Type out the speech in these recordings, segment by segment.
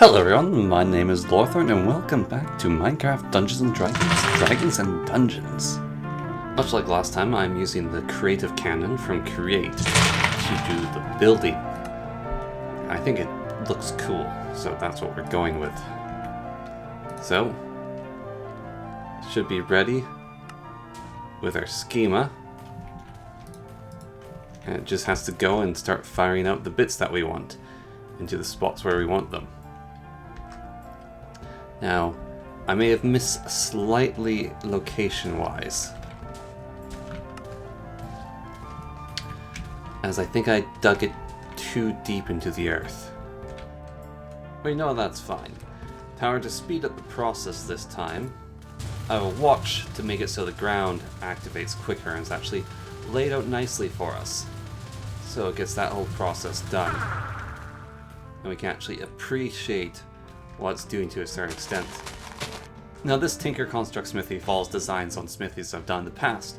Hello everyone, my name is Lorthorn and welcome back to Minecraft Dungeons & Dragons and Dungeons. Much like last time, I'm using the creative cannon from Create to do the building. I think it looks cool, so that's what we're going with. So, should be ready with our schema. And it just has to go and start firing out the bits that we want into the spots where we want them. Now, I may have missed slightly location-wise, as I think I dug it too deep into the earth. But you know, that's fine. However, to speed up the process this time, I will watch to make it so the ground activates quicker and is actually laid out nicely for us. So it gets that whole process done. And we can actually appreciate what it's doing to a certain extent. Now this Tinker Construct Smithy follows designs on smithies I've done in the past,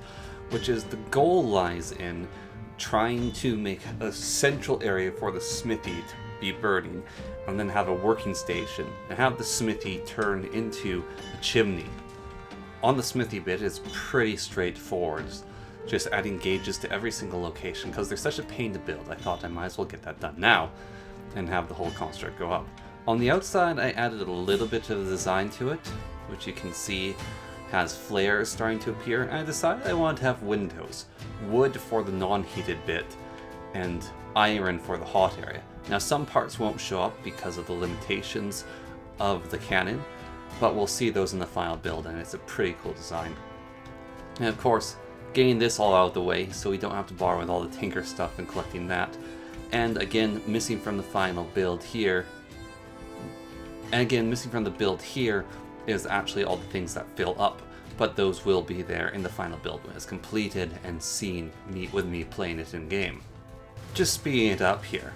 which is the goal lies in trying to make a central area for the smithy to be burning, and then have a working station, and have the smithy turn into a chimney. On the smithy bit, it's pretty straightforward, just adding gauges to every single location, because they're such a pain to build. I thought I might as well get that done now, and have the whole construct go up. On the outside, I added a little bit of design to it, which you can see has flares starting to appear, and I decided I wanted to have windows. Wood for the non-heated bit, and iron for the hot area. Now some parts won't show up because of the limitations of the cannon, but we'll see those in the final build, and it's a pretty cool design. And of course, getting this all out of the way so we don't have to borrow with all the Tinker stuff and collecting that. And again, missing from the final build here, is actually all the things that fill up, but those will be there in the final build when it's completed and seen with me playing it in game. Just speeding it up here.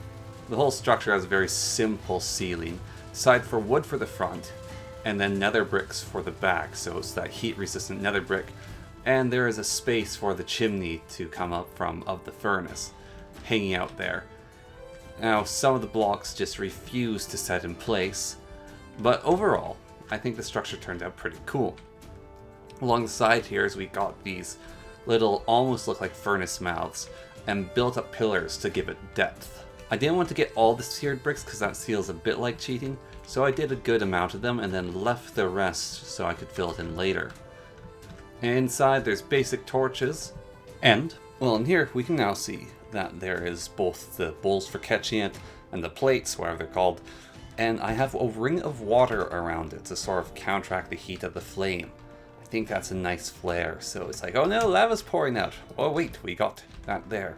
The whole structure has a very simple ceiling, side for wood for the front, and then nether bricks for the back, so it's that heat resistant nether brick, and there is a space for the chimney to come up from of the furnace, hanging out there. Now some of the blocks just refuse to set in place, but overall, I think the structure turned out pretty cool. Along the side here is we got these little, almost look like furnace mouths, and built up pillars to give it depth. I didn't want to get all the seared bricks because that feels a bit like cheating, so I did a good amount of them and then left the rest so I could fill it in later. And inside there's basic torches, and, well, in here we can now see that there is both the bowls for catching it and the plates, whatever they're called, and I have a ring of water around it to sort of counteract the heat of the flame. I think that's a nice flare, so it's like, oh no, lava's pouring out. Oh wait, we got that there.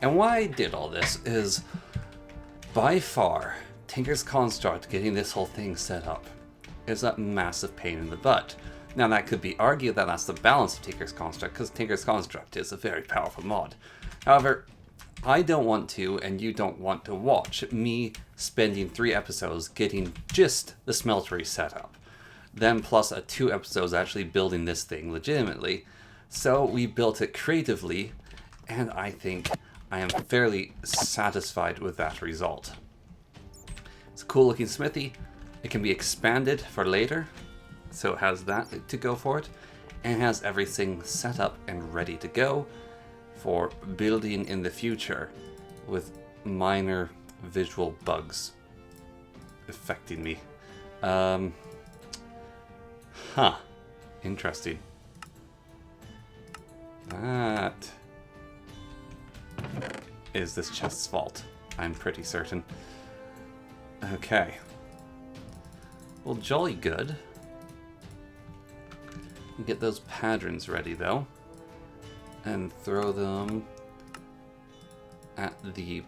And why I did all this is, by far, Tinker's Construct, getting this whole thing set up, is a massive pain in the butt. Now that could be argued that that's the balance of Tinker's Construct, because Tinker's Construct is a very powerful mod. However, I don't want to, and you don't want to watch me spending 3 episodes getting just the smeltery set up. Then plus 2 episodes actually building this thing legitimately. So we built it creatively, and I think I am fairly satisfied with that result. It's a cool looking smithy. It can be expanded for later, so it has that to go for it, and it has everything set up and ready to go for building in the future with minor visual bugs affecting me. Interesting. That is this chest's fault, I'm pretty certain. Okay. Well, jolly good. Get those padrons ready though, and throw them at the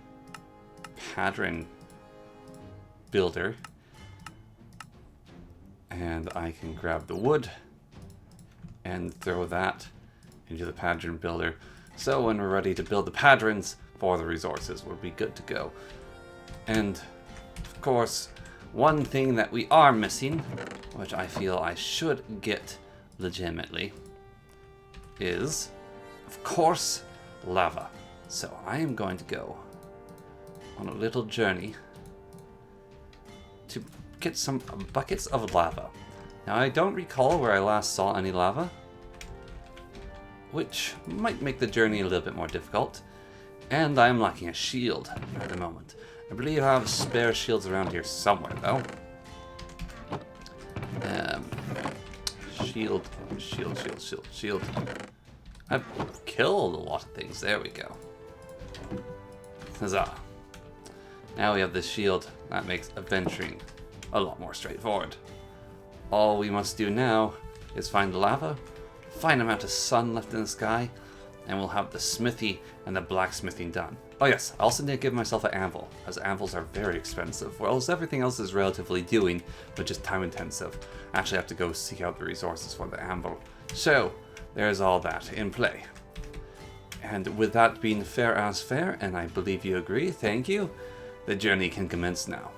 padron builder, and I can grab the wood and throw that into the padron builder, so when we're ready to build the padrons for the resources, we'll be good to go. And of course, one thing that we are missing, which I feel I should get legitimately, is, of course, lava. So I am going to go on a little journey to get some buckets of lava. Now, I don't recall where I last saw any lava, which might make the journey a little bit more difficult. And I'm lacking a shield at the moment. I believe I have spare shields around here somewhere, though. Shield. I've killed a lot of things. There we go. Huzzah. Now we have this shield. That makes adventuring a lot more straightforward. All we must do now is find the lava, find the amount of sun left in the sky, and we'll have the smithy and the blacksmithing done. Oh yes, I also need to give myself an anvil, as anvils are very expensive, whereas everything else is relatively doing, but just time intensive. I actually have to go seek out the resources for the anvil. So, there's all that in play. And with that being fair as fair, and I believe you agree, thank you, the journey can commence now.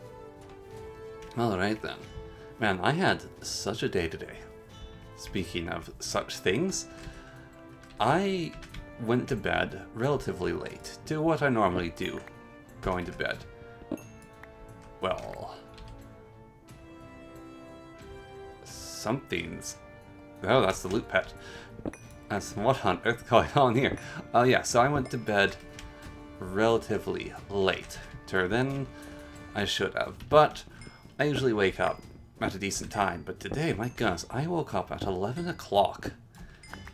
Alright then. Man, I had such a day today. Speaking of such things, I went to bed relatively late to what I normally do, going to bed. Well, something's... Oh, that's the loot pet. That's what on earth going on here? Oh yeah, so I went to bed relatively late. Than I should have, but I usually wake up at a decent time. But today, my goodness, I woke up at 11 o'clock.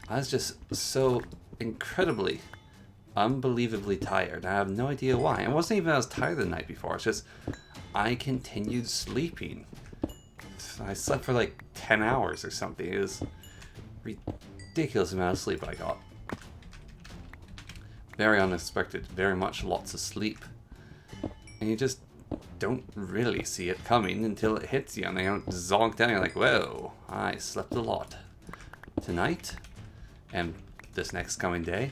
I was just so incredibly, unbelievably tired. I have no idea why. I wasn't even as tired the night before. It's just I continued sleeping. I slept for like 10 hours or something. It was ridiculous amount of sleep I got. Very unexpected. Very much lots of sleep. And you just don't really see it coming until it hits you. And then you zonk down. You're like, whoa, I slept a lot. Tonight, and this next coming day,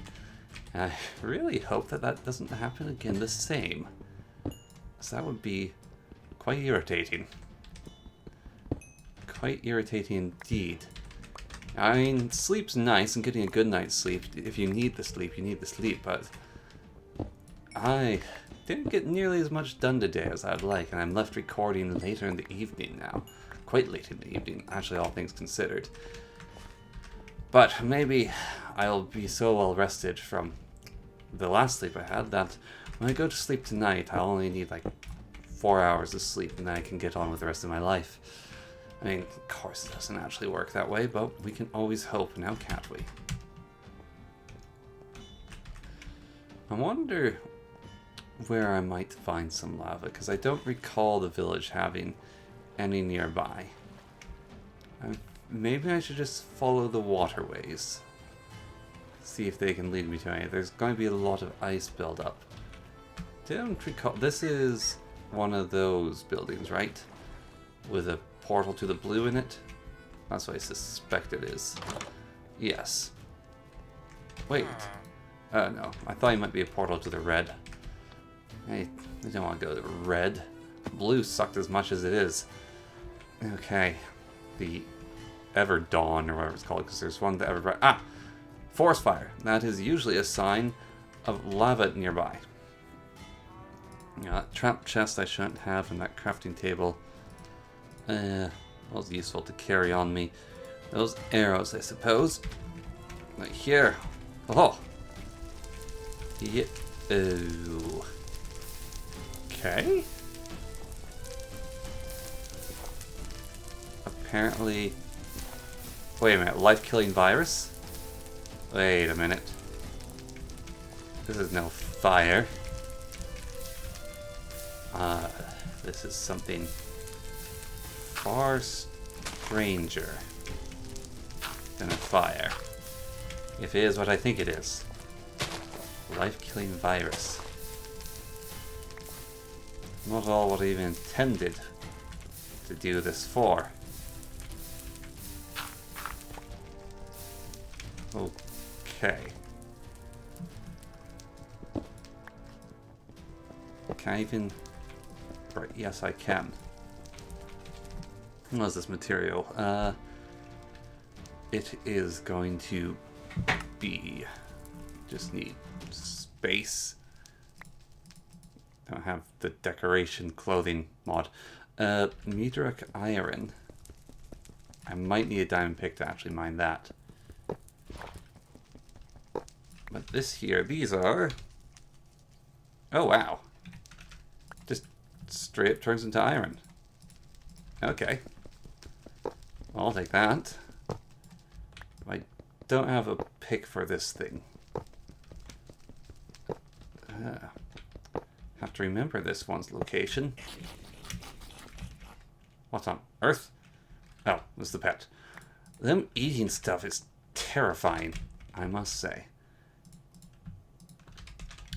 I really hope that that doesn't happen again the same. Because that would be quite irritating. Quite irritating indeed. I mean, sleep's nice and getting a good night's sleep. If you need the sleep, you need the sleep. But I didn't get nearly as much done today as I'd like. And I'm left recording later in the evening now. Quite late in the evening, actually, all things considered. But maybe I'll be so well rested from the last sleep I had that when I go to sleep tonight, I'll only need like 4 hours of sleep and then I can get on with the rest of my life. I mean, of course it doesn't actually work that way, but we can always hope now, can't we? I wonder where I might find some lava, because I don't recall the village having any nearby. Maybe I should just follow the waterways. See if they can lead me to any. There's going to be a lot of ice buildup. Don't recall. This is one of those buildings, right? With a portal to the blue in it? That's what I suspect it is. Yes. Wait. No. I thought it might be a portal to the red. I don't want to go to red. Blue sucked as much as it is. Okay. The Ever Dawn, or whatever it's called, because there's one that ever... Ah! Forest fire. That is usually a sign of lava nearby. Yeah, that trap chest I shouldn't have, and that crafting table was useful to carry on me. Those arrows, I suppose. Right here. Oh! Yeah. Oh. Okay. Apparently... Wait a minute, life-killing virus? Wait a minute. This is no fire. This is something far stranger than a fire. If it is what I think it is. Life-killing virus. Not all what I even intended to do this for. Okay. Can I even... Right, yes I can. What is this material? It is going to be... Just need space. Don't have the decoration clothing mod. Meteoric iron. I might need a diamond pick to actually mine that. But this here, these are... Oh, wow. Just straight up turns into iron. Okay. I'll take that. I don't have a pick for this thing. Have to remember this one's location. What's on Earth? Oh, it's the pet. Them eating stuff is terrifying, I must say.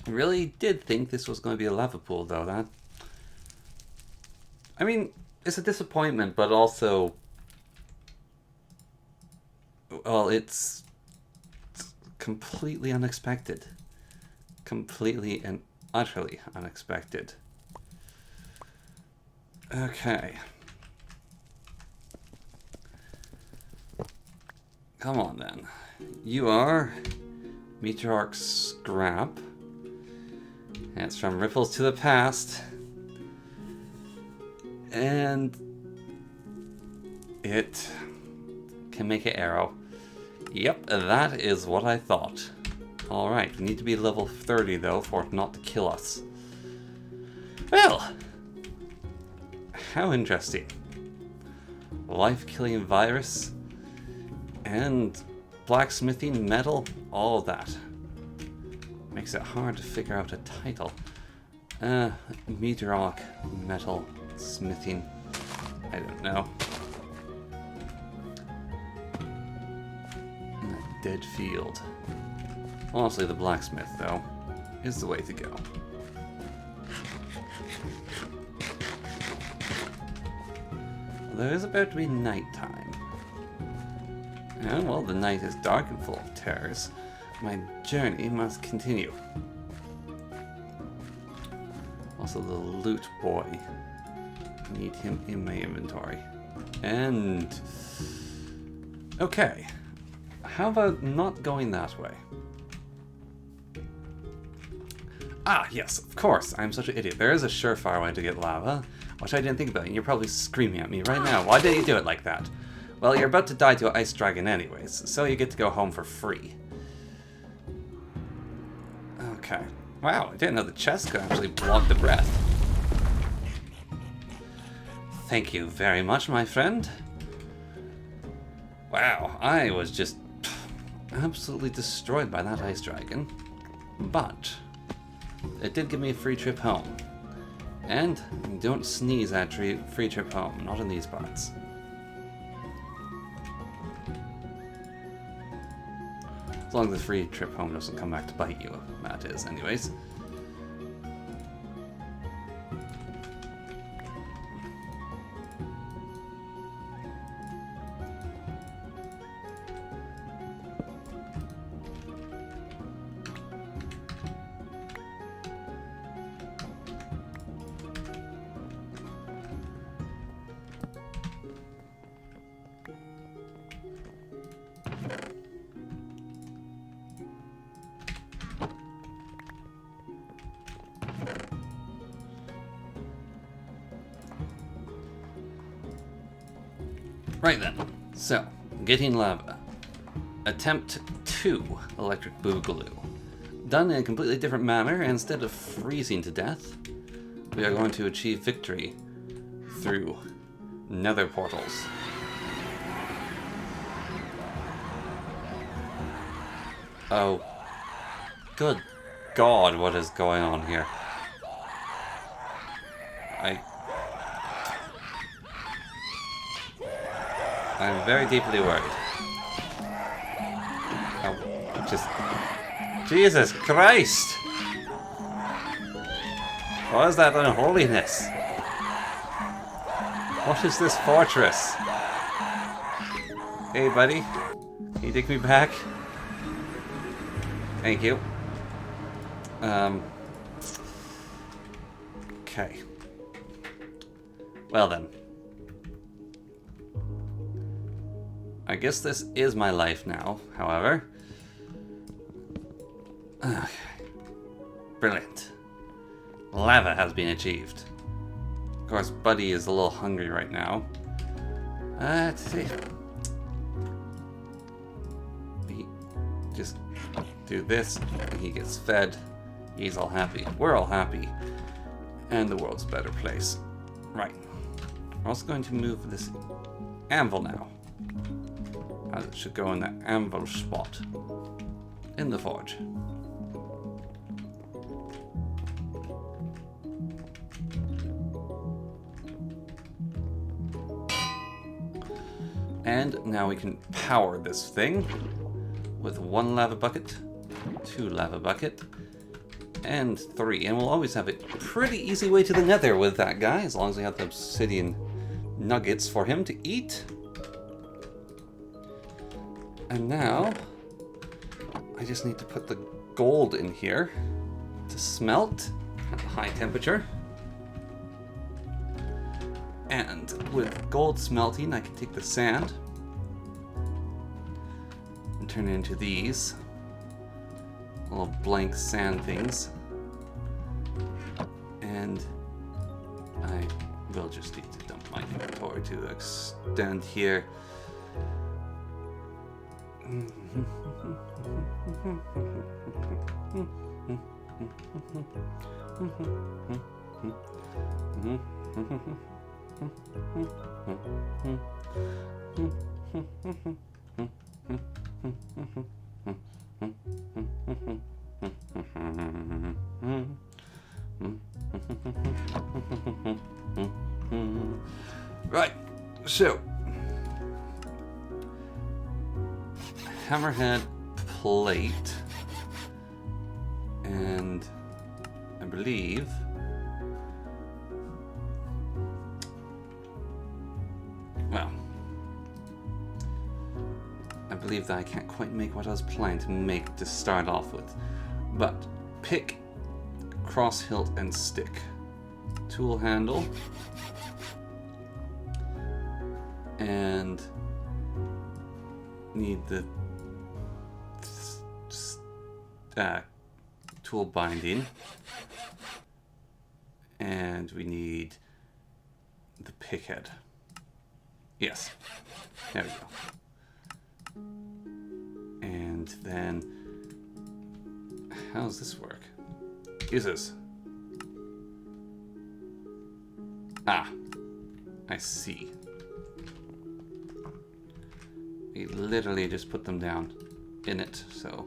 I really did think this was going to be a lava pool, though. That, I mean, it's a disappointment, but also, well, it's completely unexpected. Completely and utterly unexpected. Okay. Come on, then. You are Meteoric Scrap. And it's from Ripples to the Past. And it can make an arrow. Yep, that is what I thought. Alright, we need to be level 30, though, for it not to kill us. Well! How interesting. Life-killing virus... and blacksmithing, metal, all of that. Makes it hard to figure out a title. Meteoric, metal, smithing. I don't know. A dead field. Honestly, the blacksmith, though, is the way to go. Although it is about to be nighttime. And, well, the night is dark and full of terrors. My journey must continue. Also, the loot boy. Need him in my inventory. And... okay. How about not going that way? Ah, yes, of course. I'm such an idiot. There is a surefire way to get lava, which I didn't think about, and you're probably screaming at me right now. Why did you do it like that? Well, you're about to die to an ice dragon anyways, so you get to go home for free. Okay. Wow, I didn't know the chest could actually block the breath. Thank you very much, my friend. Wow, I was just absolutely destroyed by that ice dragon. But it did give me a free trip home. And don't sneeze at free trip home, not in these parts. As long as the free trip home doesn't come back to bite you, that is, anyways. Right then, so, getting lava. Attempt 2, Electric Boogaloo. Done in a completely different manner, instead of freezing to death, we are going to achieve victory through nether portals. Oh, good God, what is going on here? I'm very deeply worried. Oh, just... Jesus Christ! What is that unholiness? What is this fortress? Hey, buddy. Can you take me back? Thank you. Okay. Well then. I guess this is my life now, however. Okay. Brilliant. Lava has been achieved. course, Buddy is a little hungry right now. Let's see. We just do this, and he gets fed. He's all happy. We're all happy. And the world's a better place. Right. We're also going to move this anvil now. It should go in the anvil spot in the forge. And now we can power this thing with 1 lava bucket, 2 lava bucket, and 3. And we'll always have a pretty easy way to the nether with that guy, as long as we have the obsidian nuggets for him to eat. And now, I just need to put the gold in here to smelt at high temperature. And with gold smelting, I can take the sand and turn it into these little blank sand things. And I will just need to dump my inventory to extend here. Right, so hammerhead plate, and I believe that I can't quite make what I was planning to make to start off with, but pick, cross hilt, and stick, tool handle, and need the tool binding, and we need the pick head. Yes, there we go. And then, how does this work? Uses. Ah, I see. We literally just put them down in it, so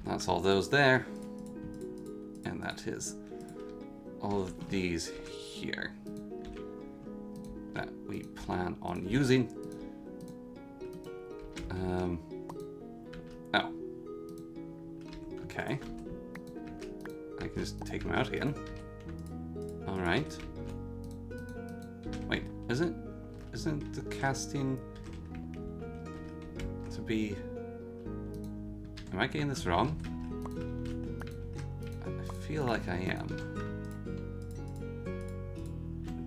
that's all those there. And that is all of these here that we plan on using. Oh. Okay. I can just take them out again. Alright. Wait, isn't the casting to be... Am I getting this wrong? I feel like I am.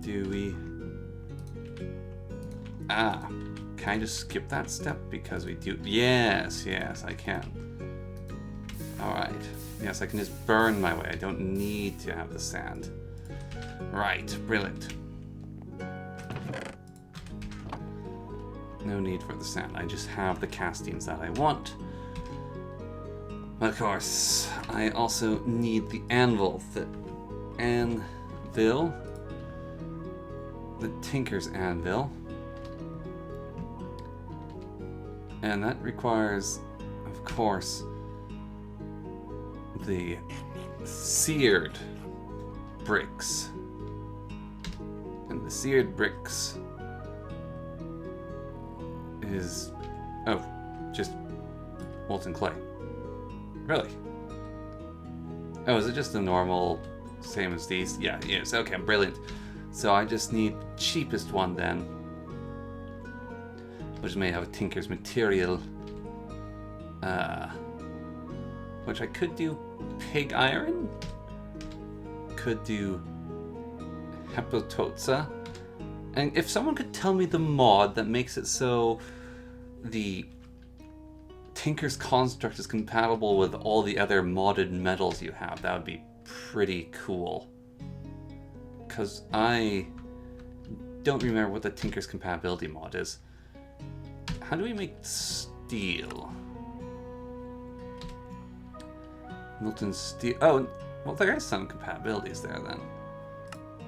Do we... Ah. Can I just skip that step because we do... Yes, I can. Alright. Yes, I can just burn my way. I don't need to have the sand. Right, brilliant. No need for the sand. I just have the castings that I want. Of course, I also need the anvil. The anvil. The tinker's anvil. And that requires, of course, the seared bricks. And the seared bricks is, just molten clay. Really? Oh, is it just the normal, same as these? Yeah, it is. Okay, brilliant. So I just need the cheapest one then, which may have a tinker's material, which I could do pig iron, could do hepatotsa, and if someone could tell me the mod that makes it so the tinker's construct is compatible with all the other modded metals you have, that would be pretty cool. because I don't remember what the Tinker's Compatibility mod is. How do we make steel? Molten steel. Oh, well, there is some compatibilities there then.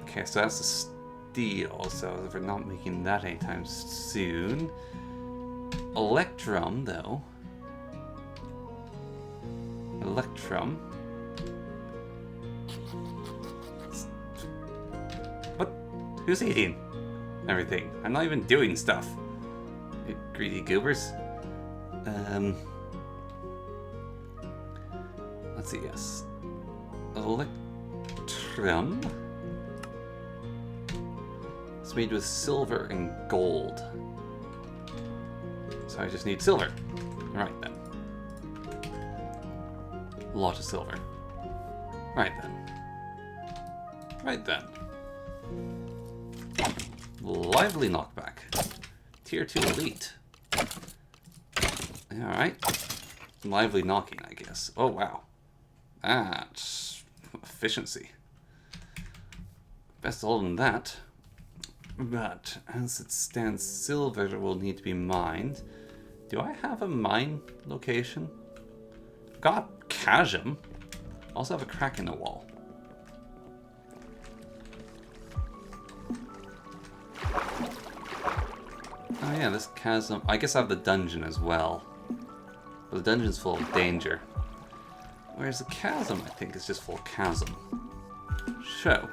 Okay, so that's the steel, so if we're not making that anytime soon. Electrum, though. Electrum. What? Who's eating everything? I'm not even doing stuff. You greedy goobers. Let's see, yes. Electrum. It's made with silver and gold. So I just need silver. Right then. A lot of silver. Right then. Right then. Lively knockback. Tier 2 elite. Alright. Some lively knocking, I guess. Oh, wow. That's efficiency. Best all than that. But as it stands, silver will need to be mined. Do I have a mine location? Got chasm. Also have a crack in the wall. Oh yeah, this chasm. I guess I have the dungeon as well. But the dungeon's full of danger. Whereas the chasm, I think, is just full of chasm. So,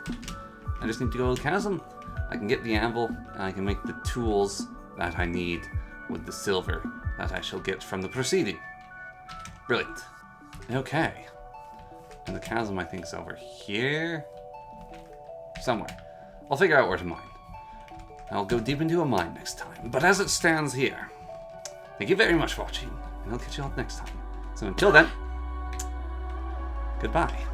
I just need to go to the chasm. I can get the anvil, and I can make the tools that I need with the silver that I shall get from the proceeding. Brilliant. Okay. And the chasm, I think, is over here. Somewhere. I'll figure out where to mine. I'll go deep into a mine next time. But as it stands here, thank you very much for watching, and I'll catch you all next time. So until then, goodbye.